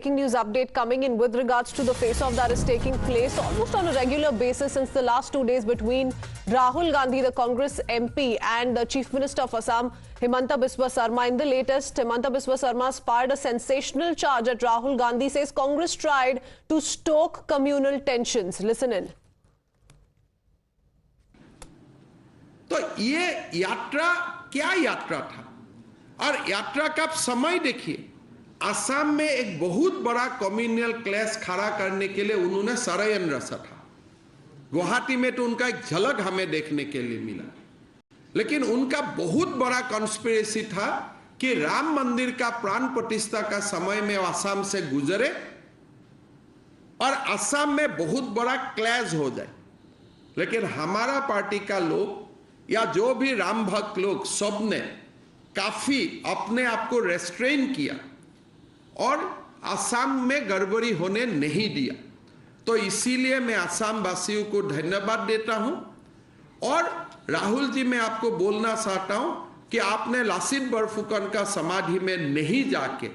Breaking news update coming in with regards to the face-off that is taking place almost on a regular basis since the last 2 days between Rahul Gandhi, the Congress MP, and the Chief Minister of Assam, Himanta Biswa Sarma. In the latest, Himanta Biswa Sarma fired a sensational charge at Rahul Gandhi, says Congress tried to stoke communal tensions. Listen in. तो ये यात्रा क्या यात्रा था और यात्रा का समय देखिए। असम में एक बहुत बड़ा कम्युनल क्लैश खड़ा करने के लिए उन्होंने षड्यंत्र रचा था। गुवाहाटी में तो उनका एक झलक हमें देखने के लिए मिला, लेकिन उनका बहुत बड़ा कॉन्स्पिरेसी था कि राम मंदिर का प्राण प्रतिष्ठा का समय में असम से गुजरे और असम में बहुत बड़ा क्लैश हो जाए। लेकिन हमारा पार्टी का लोग या जो भी राम भक्त लोग सब ने काफी अपने आप को रेस्ट्रेन किया और असम में गड़बड़ी होने नहीं दिया। तो इसीलिए मैं असम वासियों को धन्यवाद देता हूं। और राहुल जी, मैं आपको बोलना चाहता हूं कि आपने लासित बरफुकन का समाधि में नहीं जाके,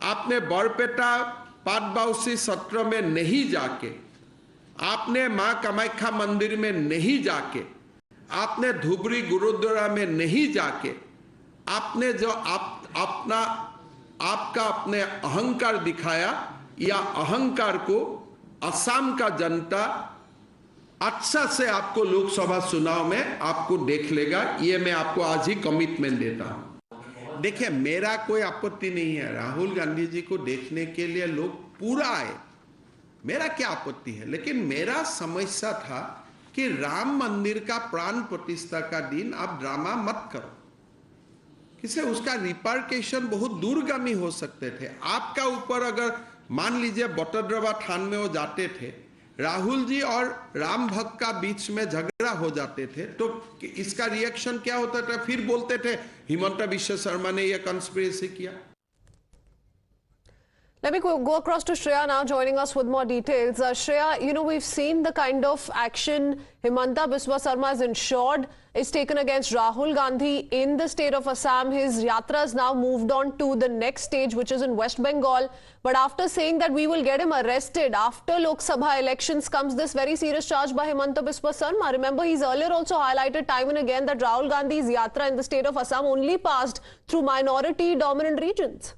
आपने बरपेटा पाटबाउसी सत्र में नहीं जाके, आपने मां कामाख्या मंदिर में नहीं जाके, आपने धुबरी गुरुद्वारा में नहीं जाके, आपने जो आपका अपने अहंकार दिखाया, या अहंकार को असम का जनता अच्छा से आपको लोकसभा चुनाव में आपको देख लेगा। ये मैं आपको आज ही कमिटमेंट देता हूं। देखिए, मेरा कोई आपत्ति नहीं है, राहुल गांधी जी को देखने के लिए लोग पूरा आए, मेरा क्या आपत्ति है। लेकिन मेरा समस्या था कि राम मंदिर का प्राण प्रतिष्ठा का दिन आप ड्रामा मत करो, किसे उसका रिपरकेशन बहुत दूरगामी हो सकते थे। आपका ऊपर अगर मान लीजिए बटद्रवा थान में वो जाते थे, राहुल जी और राम भक्त का बीच में झगड़ा हो जाते थे, तो इसका रिएक्शन क्या होता था? फिर बोलते थे हिमंता बिश्व शर्मा ने यह कंस्पिरेसी किया। Let me go across to Shreya now, joining us with more details. Shreya, we've seen the kind of action Himanta Biswa Sarma has ensured is taken against Rahul Gandhi in the state of Assam. His yatra has now moved on to the next stage, which is in West Bengal. But after saying that we will get him arrested after Lok Sabha elections, comes this very serious charge by Himanta Biswa Sarma. Remember, he's earlier also highlighted time and again that Rahul Gandhi's yatra in the state of Assam only passed through minority-dominant regions.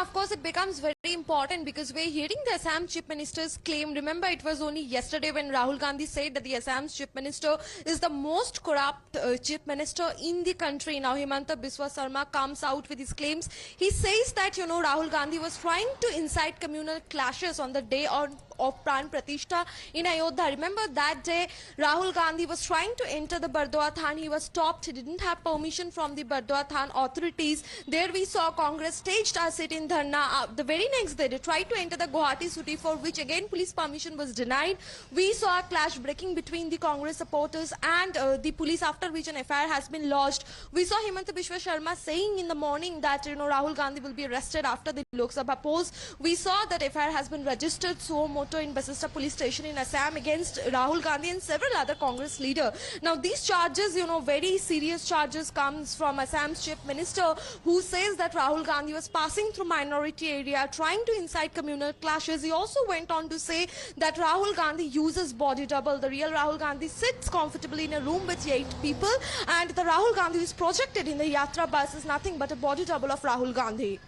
Of course, it becomes very important because we're hearing the Assam Chief Minister's claim. Remember, it was only yesterday when Rahul Gandhi said that the Assam Chief Minister is the most corrupt Chief Minister in the country. Now, Himanta Biswa Sarma comes out with his claims. He says that, Rahul Gandhi was trying to incite communal clashes on the day of Pran Pratishtha in Ayodhya. Remember that day, Rahul Gandhi was trying to enter the Bardwa Than. He was stopped. He didn't have permission from the Bardwa Than authorities. There we saw Congress staged a sit-in dharna. The very next day, they tried to enter the Guwahati city, for which again police permission was denied. We saw a clash breaking between the Congress supporters and the police, after which an FIR has been lodged. We saw Himanta Biswa Sarma saying in the morning that Rahul Gandhi will be arrested after the Lok Sabha polls. We saw that FIR has been registered so moto in Basista police station in Assam against Rahul Gandhi and several other Congress leaders. Now these charges, very serious charges comes from Assam's Chief Minister, who says that Rahul Gandhi was passing through minority area, trying to incite communal clashes. He also went on to say that Rahul Gandhi uses body double. The real Rahul Gandhi sits comfortably in a room with 8 people, and the Rahul Gandhi who is projected in the Yatra bus is nothing but a body double of Rahul Gandhi.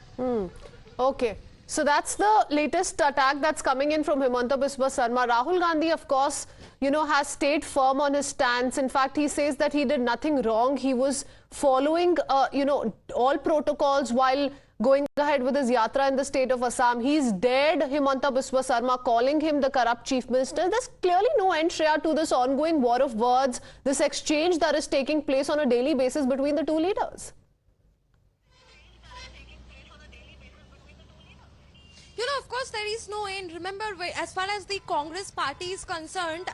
Okay. So that's the latest attack that's coming in from Himanta Biswa Sarma. Rahul Gandhi, of course, has stayed firm on his stance. In fact, he says that he did nothing wrong. He was following, all protocols while going ahead with his yatra in the state of Assam. He's dared Himanta Biswa Sarma, calling him the corrupt chief minister. There's clearly no end, Shreya, to this ongoing war of words, this exchange that is taking place on a daily basis between the two leaders. No, of course there is no end. Remember, as far as the Congress party is concerned,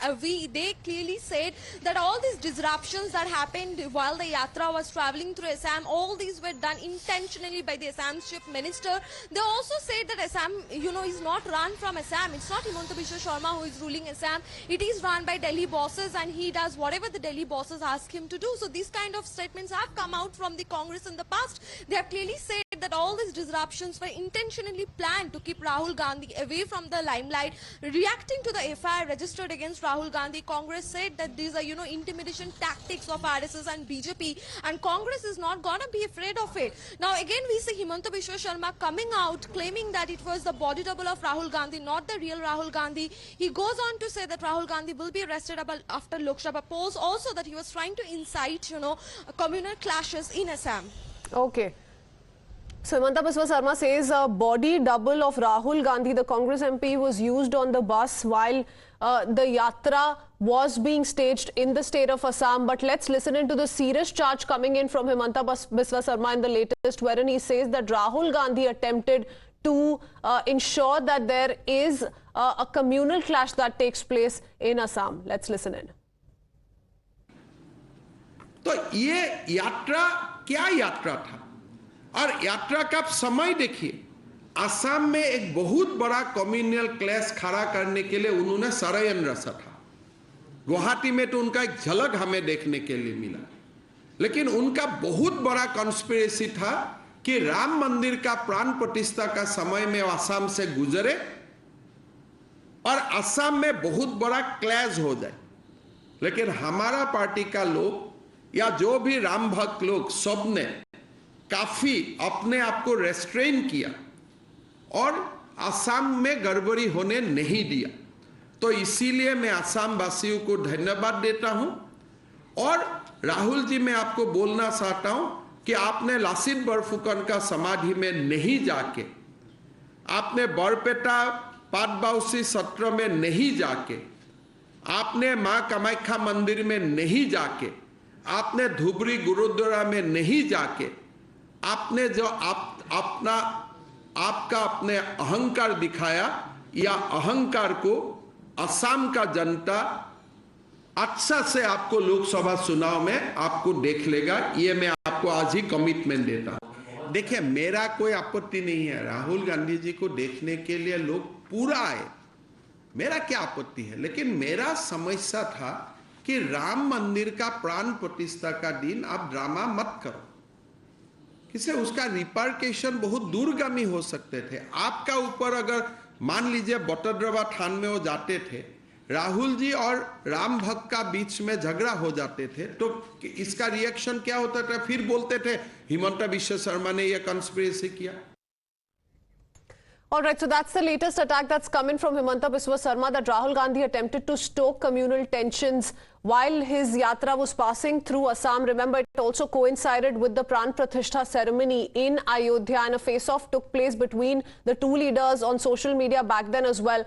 they clearly said that all these disruptions that happened while the yatra was traveling through Assam, all these were done intentionally by the Assam's chief minister. They also said that Assam, is not run from Assam. It's not Himanta Biswa Sharma who is ruling Assam. It is run by Delhi bosses, and he does whatever the Delhi bosses ask him to do. So these kind of statements have come out from the Congress in the past. They have clearly said that all these disruptions were intentionally planned to keep Rahul Gandhi away from the limelight. Reacting to the FIR registered against Rahul Gandhi, Congress said that these are, intimidation tactics of RSS and BJP, and Congress is not gonna be afraid of it. Now again, we see Himanta Biswa Sharma coming out claiming that it was the body double of Rahul Gandhi, not the real Rahul Gandhi. He goes on to say that Rahul Gandhi will be arrested after Lok Sabha polls. Also that he was trying to incite, communal clashes in Assam. Okay. So Himanta Biswa Sarma says a body double of Rahul Gandhi, the Congress MP, was used on the bus while the yatra was being staged in the state of Assam. But let's listen into the serious charge coming in from Himanta Biswa Sarma in the latest, wherein he says that Rahul Gandhi attempted to ensure that there is a communal clash that takes place in Assam. Let's listen in. तो ये यात्रा क्या यात्रा था और यात्रा का समय देखिए। असम में एक बहुत बड़ा कम्युनल क्लैश खड़ा करने के लिए उन्होंने षड्यंत्र रचा था। गुवाहाटी में तो उनका एक झलक हमें देखने के लिए मिला, लेकिन उनका बहुत बड़ा कॉन्स्पिरेसी था कि राम मंदिर का प्राण प्रतिष्ठा का समय में असम से गुजरे और असम में बहुत बड़ा क्लैश हो जाए। लेकिन हमारा पार्टी का लोग या जो भी राम भक्त लोग सब ने काफी अपने आप को रेस्ट्रेन किया और असम में गड़बड़ी होने नहीं दिया। तो इसीलिए मैं असम वासियों को धन्यवाद देता हूं और राहुल जी, मैं आपको बोलना चाहता हूं कि आपने लासित बरफुकन का समाधि में नहीं जाके, आपने बरपेटा पाटबाउसी सत्र में नहीं जाके, आपने मां कामाख्या मंदिर में नहीं जाके, आपने धुबरी गुरुद्वारा में नहीं जाके, आपने जो आपका अपने अहंकार दिखाया, या अहंकार को असम का जनता अच्छा से आपको लोकसभा चुनाव में आपको देख लेगा। ये मैं आपको आज ही कमिटमेंट देता हूं। देखिए, मेरा कोई आपत्ति नहीं है, राहुल गांधी जी को देखने के लिए लोग पूरा आए, मेरा क्या आपत्ति है। लेकिन मेरा समस्या था कि राम मंदिर का प्राण प्रतिष्ठा का दिन आप ड्रामा मत करो, किसे उसका रिपरकेशन बहुत दूरगामी हो सकते थे। आपका ऊपर अगर मान लीजिए बटोद्रवा थान में वो जाते थे, राहुल जी और राम भक्त का बीच में झगड़ा हो जाते थे, तो इसका रिएक्शन क्या होता था? फिर बोलते थे हिमंता बिश्व शर्मा ने यह कंस्पिरेसी किया। All right, so that's the latest attack that's coming from Himanta Biswa Sarma, that Rahul Gandhi attempted to stoke communal tensions while his yatra was passing through Assam. Remember, it also coincided with the Pran Pratishtha ceremony in Ayodhya, and a face-off took place between the two leaders on social media back then as well.